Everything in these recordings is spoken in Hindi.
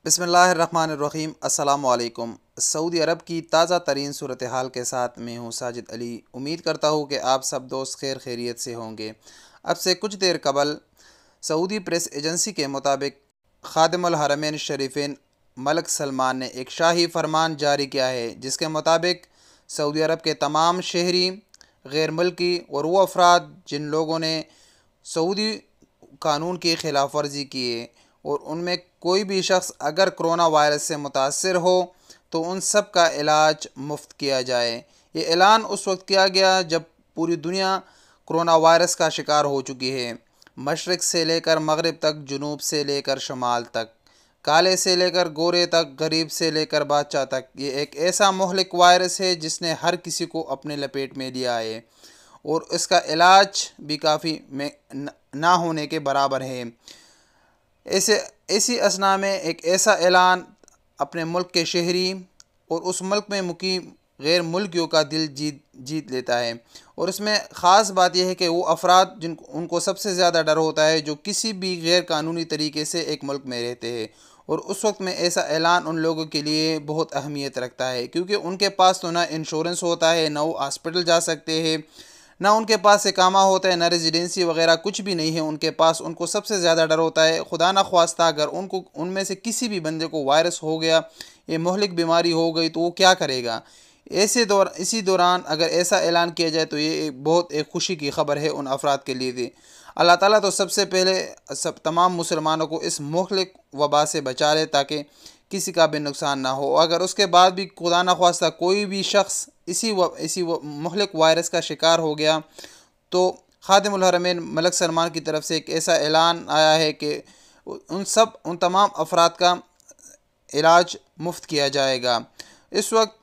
बिस्मिल्लाहिर्रहमानिर्रहीम। अस्सलामु अलैकुम। सऊदी अरब की ताज़ा तरीन सूरत हाल के साथ मैं हूँ साजिद अली। उम्मीद करता हूँ कि आप सब दोस्त खैर खैरियत से होंगे। अब से कुछ देर कबल सऊदी प्रेस एजेंसी के मुताबिक खादिमुल हरमैन शरीफैन मलिक सलमान ने एक शाही फरमान जारी किया है, जिसके मुताबिक सऊदी अरब के तमाम शहरी, गैर मुल्की और वो अफराद जिन लोगों ने सऊदी कानून की खिलाफ वर्जी की है और उनमें कोई भी शख्स अगर कोरोना वायरस से मुतासर हो तो उन सब का इलाज मुफ्त किया जाए। ये ऐलान उस वक्त किया गया जब पूरी दुनिया कोरोना वायरस का शिकार हो चुकी है। मशरक़ से लेकर मगरिब तक, जुनूब से लेकर शमाल तक, काले से लेकर गोरे तक, गरीब से लेकर बादशाह तक, ये एक ऐसा मुहलिक वायरस है जिसने हर किसी को अपने लपेट में लिया है और इसका इलाज भी काफ़ी में ना होने के बराबर है। ऐसे इसी असना में एक ऐसा ऐलान अपने मुल्क के शहरी और उस मुल्क में मुकीम गैर मुल्कियों का दिल जीत लेता है। और इसमें ख़ास बात यह है कि वो अफराद जिन उनको सबसे ज़्यादा डर होता है जो किसी भी गैर कानूनी तरीके से एक मुल्क में रहते हैं। और उस वक्त में ऐसा ऐलान उन लोगों के लिए बहुत अहमियत रखता है, क्योंकि उनके पास तो ना इंश्योरेंस होता है, ना वो हॉस्पिटल जा सकते हैं, ना उनके पास इकामा होता है, ना रेजिडेंसी वगैरह कुछ भी नहीं है उनके पास। उनको सबसे ज़्यादा डर होता है खुदा न ख्वास्ता अगर उनको उनमें से किसी भी बंदे को वायरस हो गया, ये मुहलिक बीमारी हो गई, तो वो क्या करेगा। इसी दौरान अगर ऐसा ऐलान किया जाए तो ये बहुत एक खुशी की खबर है उन अफराद के लिए भी। अल्लाह ताला तो सबसे पहले सब तमाम मुसलमानों को इस मुहलिक वबा से बचा ले ताकि किसी का भी नुकसान ना हो। अगर उसके बाद भी खुदा न ख्वास्ता कोई भी शख्स इसी मुहलिक वायरस का शिकार हो गया तो खादिमुल हरमैन मलिक सलमान की तरफ से एक ऐसा ऐलान आया है कि उन तमाम अफराद का इलाज मुफ्त किया जाएगा। इस वक्त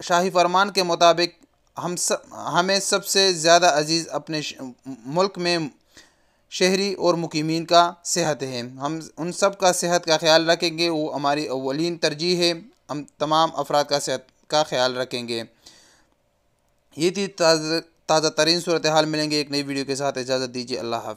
शाही फरमान के मुताबिक हमें सबसे ज़्यादा अजीज़ अपने मुल्क में शहरी और मुकीमीन का सेहत है। हम उन सब का सेहत का ख्याल रखेंगे, वो हमारी अव्वलीन तरजीह है। हम तमाम अफराद का सेहत का ख्याल रखेंगे। ये थी ताज़ा तरीन सूरत हाल। मिलेंगे एक नई वीडियो के साथ। इजाज़त दीजिए। अल्लाह हाफ़िज़।